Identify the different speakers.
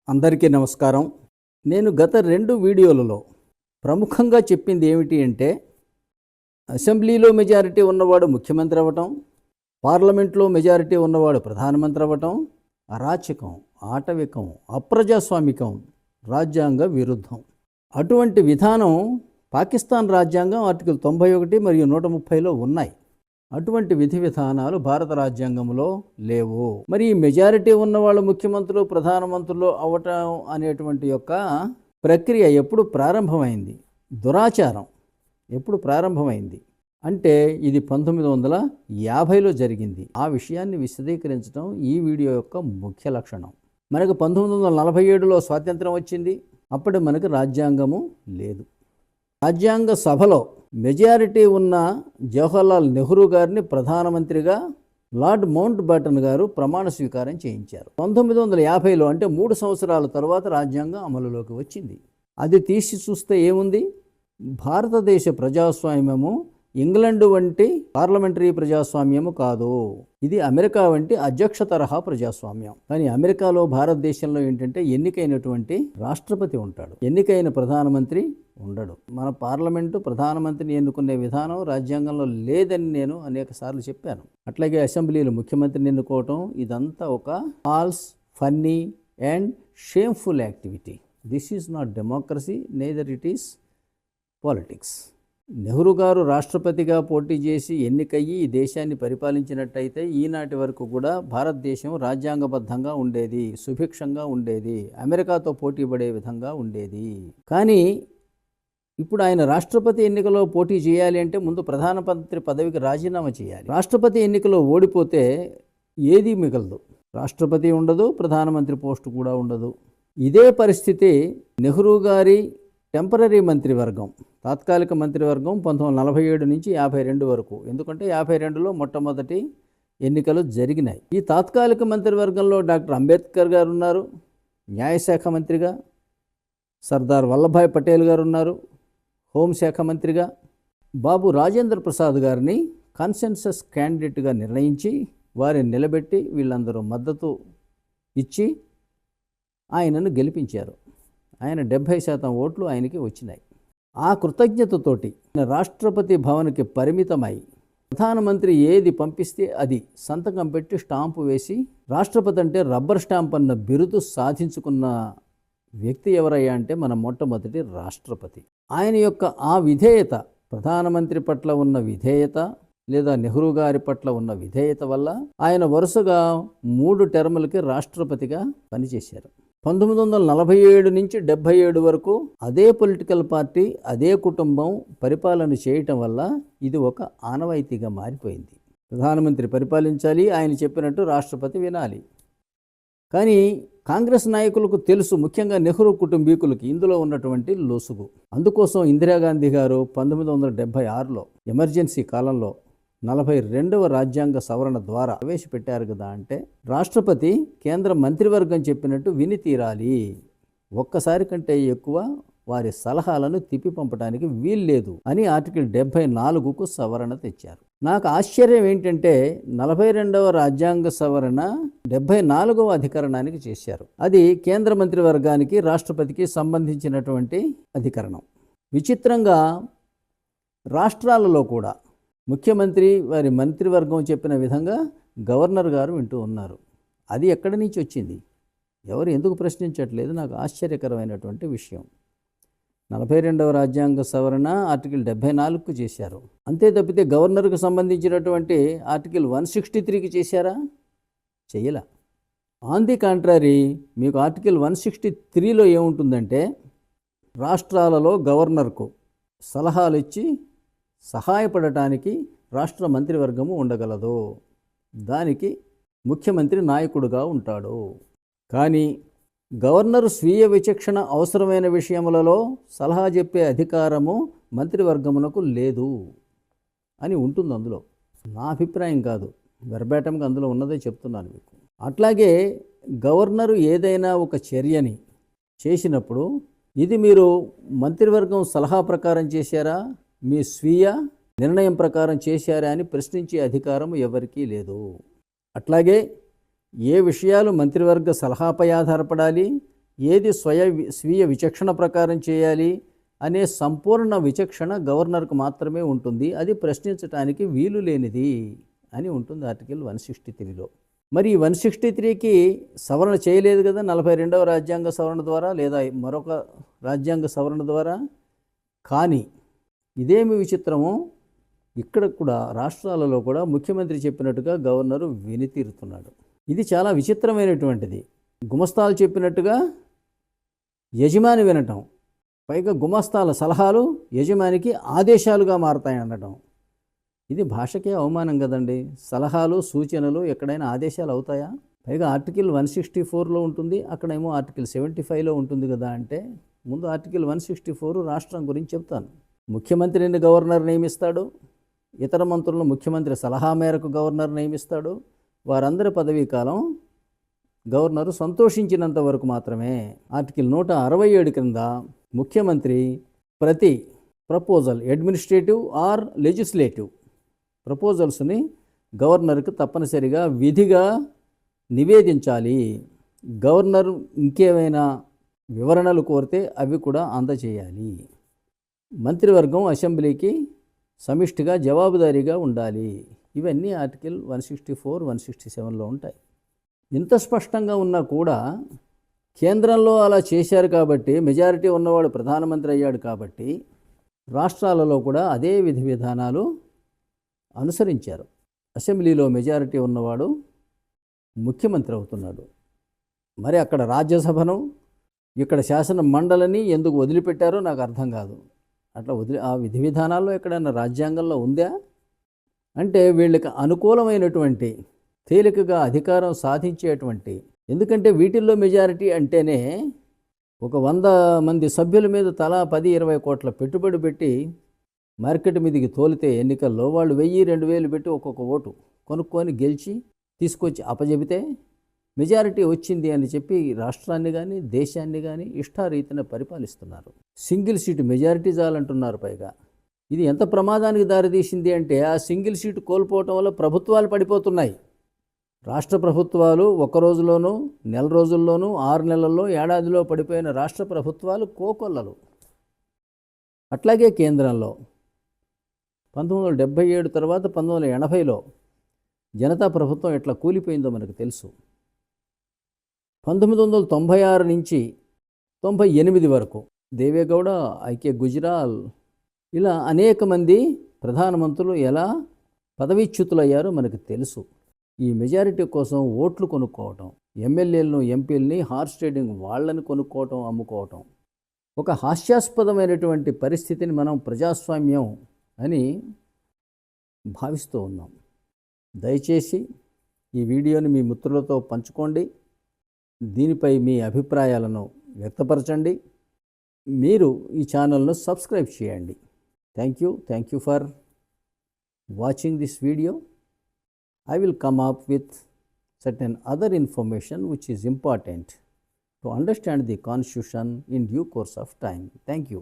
Speaker 1: అందరికీ నమస్కారం. నేను గత 2 వీడియోలలో ప్రముఖంగా చెప్పింది ఏమిటి అంటే, అసెంబ్లీలో మెజారిటీ ఉన్నవాడు ముఖ్యమంత్రి అవ్వటం, పార్లమెంట్లో మెజారిటీ ఉన్నవాడు ప్రధానమంత్రి అవ్వటం అరాచకం, ఆటవికం, అప్రజాస్వామికం, రాజ్యాంగ విరుద్ధం. అటువంటి విధానం పాకిస్తాన్ రాజ్యాంగం ఆర్టికల్ 91 మరియు 130లో ఉన్నాయి. అటువంటి విధి విధానాలు భారత రాజ్యాంగంలో లేవు. మరి ఈ మెజారిటీ ఉన్నవాళ్ళు ముఖ్యమంత్రులు ప్రధానమంత్రులు అవ్వటం అనేటువంటి యొక్క ప్రక్రియ ఎప్పుడు ప్రారంభమైంది? దురాచారం ఎప్పుడు ప్రారంభమైంది అంటే ఇది 1950లో జరిగింది. ఆ విషయాన్ని విశదీకరించడం ఈ వీడియో యొక్క ముఖ్య లక్షణం. మనకు 1947లో స్వాతంత్రం వచ్చింది. అప్పుడు మనకు రాజ్యాంగము లేదు. రాజ్యాంగ సభలో మెజారిటీ ఉన్న జవహర్లాల్ నెహ్రూ గారిని ప్రధానమంత్రిగా లార్డ్ మౌంట్ బాటన్ గారు ప్రమాణ స్వీకారం చేయించారు. 1950లో అంటే 3 సంవత్సరాల తర్వాత రాజ్యాంగం అమలులోకి వచ్చింది. అది తీసి చూస్తే ఏముంది? భారతదేశ ప్రజాస్వామ్యము ఇంగ్లండ్ వంటి పార్లమెంటరీ ప్రజాస్వామ్యము కాదు. ఇది అమెరికా వంటి అధ్యక్ష తరహా ప్రజాస్వామ్యం. కానీ అమెరికాలో భారతదేశంలో ఏంటంటే ఎన్నికైనటువంటి రాష్ట్రపతి ఉంటాడు, ఎన్నికైన ప్రధానమంత్రి ఉండడు. మన పార్లమెంటు ప్రధానమంత్రిని ఎన్నుకునే విధానం రాజ్యాంగంలో లేదని నేను అనేక సార్లు చెప్పాను. అట్లాగే అసెంబ్లీలో ముఖ్యమంత్రిని ఎన్నుకోవటం ఇదంతా ఒక false, funny and shameful activity. This is not democracy, neither it is politics. Nehru garu రాష్ట్రపతిగా పోటీ చేసి ఎన్నికయ్యి ఈ దేశాన్ని పరిపాలించినట్టయితే ఈనాటి వరకు కూడా భారతదేశం రాజ్యాంగబద్ధంగా ఉండేది, సుభిక్షంగా ఉండేది, అమెరికాతో పోటీ పడే విధంగా ఉండేది. కానీ ఇప్పుడు ఆయన రాష్ట్రపతి ఎన్నికలో పోటీ చేయాలి అంటే ముందు ప్రధానమంత్రి పదవికి రాజీనామా చేయాలి. రాష్ట్రపతి ఎన్నికలో ఓడిపోతే ఏదీ మిగలదు. రాష్ట్రపతి ఉండదు, ప్రధానమంత్రి పోస్టు కూడా ఉండదు. ఇదే పరిస్థితి నెహ్రూ గారి టెంపరరీ మంత్రివర్గం, తాత్కాలిక మంత్రివర్గం 1947 నుంచి 52 వరకు. ఎందుకంటే 52లో మొట్టమొదటి ఎన్నికలు జరిగినాయి. ఈ తాత్కాలిక మంత్రివర్గంలో డాక్టర్ అంబేద్కర్ గారు ఉన్నారు న్యాయశాఖ మంత్రిగా, సర్దార్ వల్లభాయ్ పటేల్ గారు ఉన్నారు హోంశాఖ మంత్రిగా, బాబు రాజేంద్ర ప్రసాద్ గారిని కన్సెన్సస్ క్యాండిడేట్గా నిర్ణయించి వారిని నిలబెట్టి వీళ్ళందరూ మద్దతు ఇచ్చి ఆయనను గెలిపించారు. ఆయన 70% ఓట్లు ఆయనకి వచ్చినాయి. ఆ కృతజ్ఞతతోటి రాష్ట్రపతి భవన్కి పరిమితమై ప్రధానమంత్రి ఏది పంపిస్తే అది సంతకం పెట్టి స్టాంపు వేసి రాష్ట్రపతి అంటే రబ్బర్ స్టాంప్ అన్న బిరుదు సాధించుకున్న వ్యక్తి ఎవరయ్యా అంటే మన మొట్టమొదటి రాష్ట్రపతి. ఆయన యొక్క ఆ విధేయత, ప్రధానమంత్రి పట్ల ఉన్న విధేయత లేదా నెహ్రూ గారి పట్ల ఉన్న విధేయత వల్ల ఆయన వరుసగా 3 టర్ములకి రాష్ట్రపతిగా పనిచేశారు. 1947 నుంచి 77 వరకు అదే పొలిటికల్ పార్టీ, అదే కుటుంబం పరిపాలన చేయటం వల్ల ఇది ఒక ఆనవాయితీగా మారిపోయింది. ప్రధానమంత్రి పరిపాలించాలి, ఆయన చెప్పినట్టు రాష్ట్రపతి వినాలి. కానీ కాంగ్రెస్ నాయకులకు తెలుసు, ముఖ్యంగా నెహ్రూ కుటుంబీకులకి ఇందులో ఉన్నటువంటి లొసుగు. అందుకోసం ఇందిరాగాంధీ గారు 1976లో ఎమర్జెన్సీ కాలంలో 42వ రాజ్యాంగ సవరణ ద్వారా ప్రవేశపెట్టారు కదా. అంటే రాష్ట్రపతి కేంద్ర మంత్రివర్గం చెప్పినట్టు విని తీరాలి, ఒక్కసారి కంటే ఎక్కువ వారి సలహాలను తిప్పి పంపడానికి వీల్లేదు అని ఆర్టికల్ 74కు సవరణ తెచ్చారు. నాకు ఆశ్చర్యం ఏంటంటే 42వ రాజ్యాంగ సవరణ 74వ అధికరణానికి చేశారు. అది కేంద్ర మంత్రివర్గానికి రాష్ట్రపతికి సంబంధించినటువంటి అధికరణం. విచిత్రంగా రాష్ట్రాలలో కూడా ముఖ్యమంత్రి వారి మంత్రివర్గం చెప్పిన విధంగా గవర్నర్ గారు వింటూ ఉన్నారు. అది ఎక్కడి నుంచి వచ్చింది? ఎవరు ఎందుకు ప్రశ్నించట్లేదు? నాకు ఆశ్చర్యకరమైనటువంటి విషయం. 42వ రాజ్యాంగ సవరణ ఆర్టికల్ 74కు చేశారు. అంతే తప్పితే గవర్నర్కు సంబంధించినటువంటి ఆర్టికల్ 163కి చేశారా? చెయ్యలా. ఆన్ ది కాంట్రరీ మీకు ఆర్టికల్ 163లో ఏముంటుందంటే రాష్ట్రాలలో గవర్నర్కు సలహాలు ఇచ్చి సహాయపడటానికి రాష్ట్ర మంత్రివర్గము ఉండగలదు. దానికి ముఖ్యమంత్రి నాయకుడుగా ఉంటాడు. కానీ గవర్నరు స్వీయ విచక్షణ అవసరమైన విషయములలో సలహా చెప్పే అధికారము మంత్రివర్గమునకు లేదు అని ఉంటుంది అందులో. నా అభిప్రాయం కాదు, వెర్బాటంగా అందులో ఉన్నదే చెప్తున్నాను మీకు. అట్లాగే గవర్నరు ఏదైనా ఒక చర్యని చేసినప్పుడు ఇది మీరు మంత్రివర్గం సలహా ప్రకారం చేశారా, మీ స్వీయ నిర్ణయం ప్రకారం చేశారా అని ప్రశ్నించే అధికారం ఎవరికీ లేదు. అట్లాగే ఏ విషయాలు మంత్రివర్గ సలహాపై ఆధారపడాలి, ఏది స్వీయ విచక్షణ ప్రకారం చేయాలి అనే సంపూర్ణ విచక్షణ గవర్నర్కు మాత్రమే ఉంటుంది. అది ప్రశ్నించడానికి వీలు లేనిది అని ఉంటుంది ఆర్టికల్ 163లో. మరి 163కి సవరణ చేయలేదు కదా 42వ రాజ్యాంగ సవరణ ద్వారా లేదా మరొక రాజ్యాంగ సవరణ ద్వారా. కానీ ఇదేమి విచిత్రమో ఇక్కడ కూడా రాష్ట్రాలలో కూడా ముఖ్యమంత్రి చెప్పినట్టుగా గవర్నరు వినితీరుతున్నాడు. ఇది చాలా విచిత్రమైనటువంటిది. గుమస్తాలు చెప్పినట్టుగా యజమాని వినటం, పైగా గుమస్తాల సలహాలు యజమానికి ఆదేశాలుగా మారతాయి అనడం. ఇది భాషకే అవమానం కదండి. సలహాలు సూచనలు ఎక్కడైనా ఆదేశాలు అవుతాయా? పైగా ఆర్టికల్ 164లో ఉంటుంది, అక్కడేమో ఆర్టికల్ 75లో ఉంటుంది కదా. అంటే ముందు ఆర్టికల్ 164 రాష్ట్రం గురించి చెప్తాను. ముఖ్యమంత్రిని గవర్నర్ నియమిస్తాడు, ఇతర మంత్రులను ముఖ్యమంత్రి సలహా మేరకు గవర్నర్ నియమిస్తాడు. వారందరి పదవీ కాలం గవర్నరు సంతోషించినంత వరకు మాత్రమే. ఆర్టికల్ 167 కింద ముఖ్యమంత్రి ప్రతి ప్రపోజల్ అడ్మినిస్ట్రేటివ్ ఆర్ లెజిస్లేటివ్ ప్రపోజల్స్ని గవర్నర్కి తప్పనిసరిగా విధిగా నివేదించాలి. గవర్నర్ ఇంకేమైనా వివరణలు కోరితే అవి కూడా అందజేయాలి. మంత్రివర్గం అసెంబ్లీకి సమిష్టిగా జవాబుదారీగా ఉండాలి. ఇవన్నీ ఆర్టికల్ 164, 167లో ఉంటాయి. ఇంత స్పష్టంగా ఉన్నా కూడా కేంద్రంలో అలా చేశారు కాబట్టి, మెజారిటీ ఉన్నవాడు ప్రధానమంత్రి అయ్యాడు కాబట్టి రాష్ట్రాలలో కూడా అదే విధి విధానాలు అనుసరించారు. అసెంబ్లీలో మెజారిటీ ఉన్నవాడు ముఖ్యమంత్రి అవుతున్నాడు. మరి అక్కడ రాజ్యసభను, ఇక్కడ శాసన మండలిని ఎందుకు వదిలిపెట్టారో నాకు అర్థం కాదు. అట్లా ఆ విధి విధానాల్లో ఎక్కడైనా రాజ్యాంగంలో ఉందా? అంటే వీళ్ళకి అనుకూలమైనటువంటి తేలికగా అధికారం సాధించేటువంటి, ఎందుకంటే వీటిల్లో మెజారిటీ అంటేనే ఒక 100 మంది సభ్యుల మీద తలా 10-20 కోట్ల పెట్టుబడి పెట్టి మార్కెట్ మీదకి తోలితే ఎన్నికల్లో వాళ్ళు 1000-2000 పెట్టి ఒక్కొక్క ఓటు కొనుక్కొని గెలిచి తీసుకొచ్చి అప్పజెబితే మెజారిటీ వచ్చింది అని చెప్పి రాష్ట్రాన్ని కానీ దేశాన్ని కానీ ఇష్టారీతిన పరిపాలిస్తున్నారు. సింగిల్ సీటు మెజారిటీ చాలంటున్నారు. పైగా ఇది ఎంత ప్రమాదానికి దారితీసింది అంటే ఆ సింగిల్ సీటు కోల్పోవటం వల్ల ప్రభుత్వాలు పడిపోతున్నాయి. రాష్ట్ర ప్రభుత్వాలు ఒక రోజులోనూ, నెల రోజుల్లోనూ, 6 నెలల్లో, ఏడాదిలో పడిపోయిన రాష్ట్ర ప్రభుత్వాలు కోకొల్లలు. అట్లాగే కేంద్రంలో 1977 తర్వాత 1980లో జనతా ప్రభుత్వం ఎట్లా కూలిపోయిందో మనకు తెలుసు. 1996 నుంచి 98 వరకు దేవేగౌడ, ఐకే గుజరాల్ ఇలా అనేక మంది ప్రధానమంత్రులు ఎలా పదవీచ్యుతులయ్యారో మనకు తెలుసు. ఈ మెజారిటీ కోసం ఓట్లు కొనుక్కోవటం, ఎమ్మెల్యేలను ఎంపీలని హార్స్ ట్రేడింగ్ వాళ్ళని కొనుక్కోవటం, అమ్ముకోవటం, ఒక హాస్యాస్పదమైనటువంటి పరిస్థితిని మనం ప్రజాస్వామ్యం అని భావిస్తూ ఉన్నాం. దయచేసి ఈ వీడియోని మీ మిత్రులతో పంచుకోండి. దీనిపై మీ అభిప్రాయాలను వ్యక్తపరచండి. మీరు ఈ ఛానల్ను సబ్స్క్రైబ్ చేయండి. Thank you for watching this video. I will come up with certain other information which is important to understand the Constitution in due course of time. Thank you.